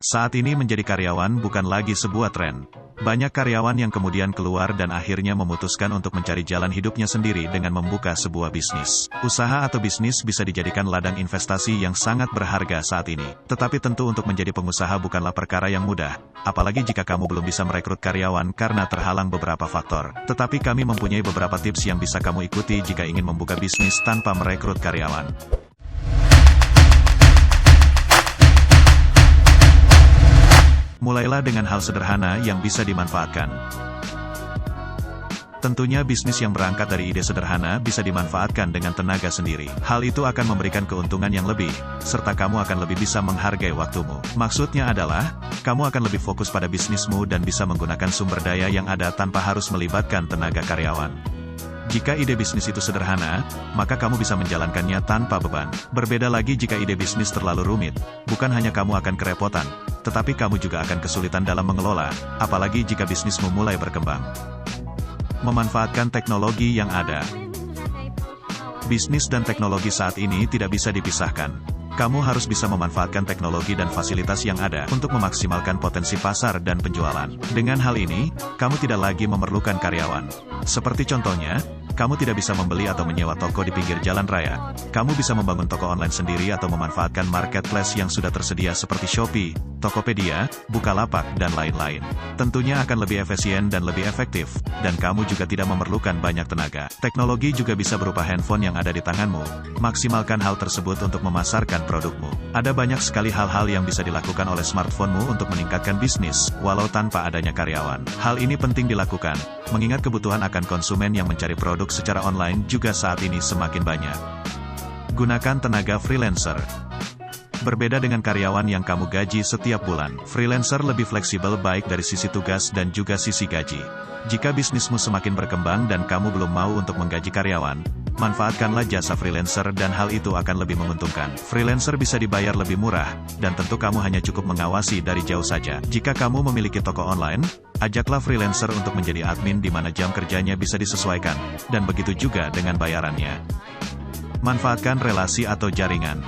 Saat ini menjadi karyawan bukan lagi sebuah tren. Banyak karyawan yang kemudian keluar dan akhirnya memutuskan untuk mencari jalan hidupnya sendiri dengan membuka sebuah bisnis. Usaha atau bisnis bisa dijadikan ladang investasi yang sangat berharga saat ini. Tetapi tentu untuk menjadi pengusaha bukanlah perkara yang mudah, apalagi jika kamu belum bisa merekrut karyawan karena terhalang beberapa faktor. Tetapi kami mempunyai beberapa tips yang bisa kamu ikuti jika ingin membuka bisnis tanpa merekrut karyawan. Mulailah dengan hal sederhana yang bisa dimanfaatkan. Tentunya bisnis yang berangkat dari ide sederhana bisa dimanfaatkan dengan tenaga sendiri. Hal itu akan memberikan keuntungan yang lebih, serta kamu akan lebih bisa menghargai waktumu. Maksudnya adalah, kamu akan lebih fokus pada bisnismu dan bisa menggunakan sumber daya yang ada tanpa harus melibatkan tenaga karyawan. Jika ide bisnis itu sederhana, maka kamu bisa menjalankannya tanpa beban. Berbeda lagi jika ide bisnis terlalu rumit, bukan hanya kamu akan kerepotan, tetapi kamu juga akan kesulitan dalam mengelola, apalagi jika bisnismu mulai berkembang. Memanfaatkan teknologi yang ada. Bisnis dan teknologi saat ini tidak bisa dipisahkan. Kamu harus bisa memanfaatkan teknologi dan fasilitas yang ada untuk memaksimalkan potensi pasar dan penjualan. Dengan hal ini, kamu tidak lagi memerlukan karyawan. Seperti contohnya, kamu tidak bisa membeli atau menyewa toko di pinggir jalan raya. Kamu bisa membangun toko online sendiri atau memanfaatkan marketplace yang sudah tersedia seperti Shopee, Tokopedia, Bukalapak, dan lain-lain. Tentunya akan lebih efisien dan lebih efektif, dan kamu juga tidak memerlukan banyak tenaga. Teknologi juga bisa berupa handphone yang ada di tanganmu. Maksimalkan hal tersebut untuk memasarkan produkmu. Ada banyak sekali hal-hal yang bisa dilakukan oleh smartphone-mu untuk meningkatkan bisnis, walau tanpa adanya karyawan. Hal ini penting dilakukan, mengingat kebutuhan akan konsumen yang mencari produk secara online juga saat ini semakin banyak. Gunakan tenaga freelancer. Berbeda dengan karyawan yang kamu gaji setiap bulan, freelancer lebih fleksibel baik dari sisi tugas dan juga sisi gaji. Jika bisnismu semakin berkembang dan kamu belum mau untuk menggaji karyawan, manfaatkanlah jasa freelancer dan hal itu akan lebih menguntungkan. Freelancer bisa dibayar lebih murah, dan tentu kamu hanya cukup mengawasi dari jauh saja. Jika kamu memiliki toko online, ajaklah freelancer untuk menjadi admin di mana jam kerjanya bisa disesuaikan, dan begitu juga dengan bayarannya. Manfaatkan relasi atau jaringan.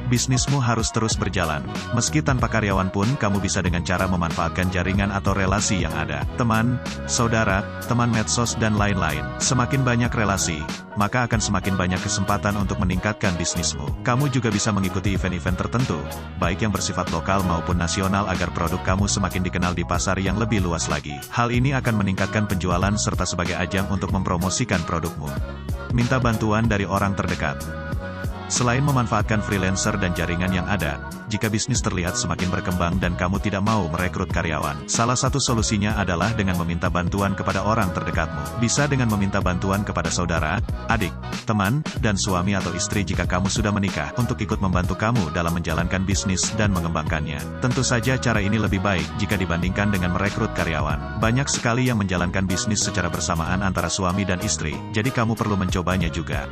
Bisnismu harus terus berjalan. Meski tanpa karyawan pun kamu bisa dengan cara memanfaatkan jaringan atau relasi yang ada. Teman, saudara, teman medsos dan lain-lain. Semakin banyak relasi, maka akan semakin banyak kesempatan untuk meningkatkan bisnismu. Kamu juga bisa mengikuti event-event tertentu, baik yang bersifat lokal maupun nasional agar produk kamu semakin dikenal di pasar yang lebih luas lagi. Hal ini akan meningkatkan penjualan serta sebagai ajang untuk mempromosikan produkmu. Minta bantuan dari orang terdekat. Selain memanfaatkan freelancer dan jaringan yang ada, jika bisnis terlihat semakin berkembang dan kamu tidak mau merekrut karyawan, salah satu solusinya adalah dengan meminta bantuan kepada orang terdekatmu. Bisa dengan meminta bantuan kepada saudara, adik, teman, dan suami atau istri jika kamu sudah menikah, untuk ikut membantu kamu dalam menjalankan bisnis dan mengembangkannya. Tentu saja cara ini lebih baik jika dibandingkan dengan merekrut karyawan. Banyak sekali yang menjalankan bisnis secara bersamaan antara suami dan istri, jadi kamu perlu mencobanya juga.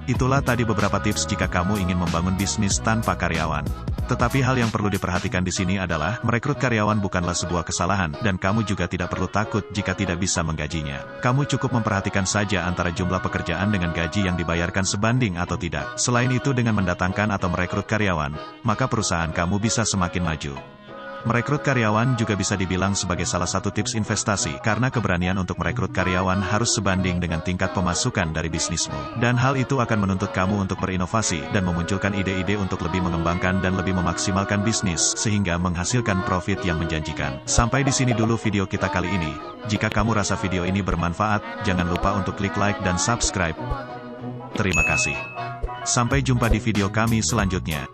Itulah tadi beberapa tips jika kamu ingin membangun bisnis tanpa karyawan. Tetapi hal yang perlu diperhatikan di sini adalah, merekrut karyawan bukanlah sebuah kesalahan, dan kamu juga tidak perlu takut jika tidak bisa menggajinya. Kamu cukup memperhatikan saja antara jumlah pekerjaan dengan gaji yang dibayarkan sebanding atau tidak. Selain itu dengan mendatangkan atau merekrut karyawan, maka perusahaan kamu bisa semakin maju. Merekrut karyawan juga bisa dibilang sebagai salah satu tips investasi, karena keberanian untuk merekrut karyawan harus sebanding dengan tingkat pemasukan dari bisnismu. Dan hal itu akan menuntut kamu untuk berinovasi, dan memunculkan ide-ide untuk lebih mengembangkan dan lebih memaksimalkan bisnis, sehingga menghasilkan profit yang menjanjikan. Sampai di sini dulu video kita kali ini. Jika kamu rasa video ini bermanfaat, jangan lupa untuk klik like dan subscribe. Terima kasih. Sampai jumpa di video kami selanjutnya.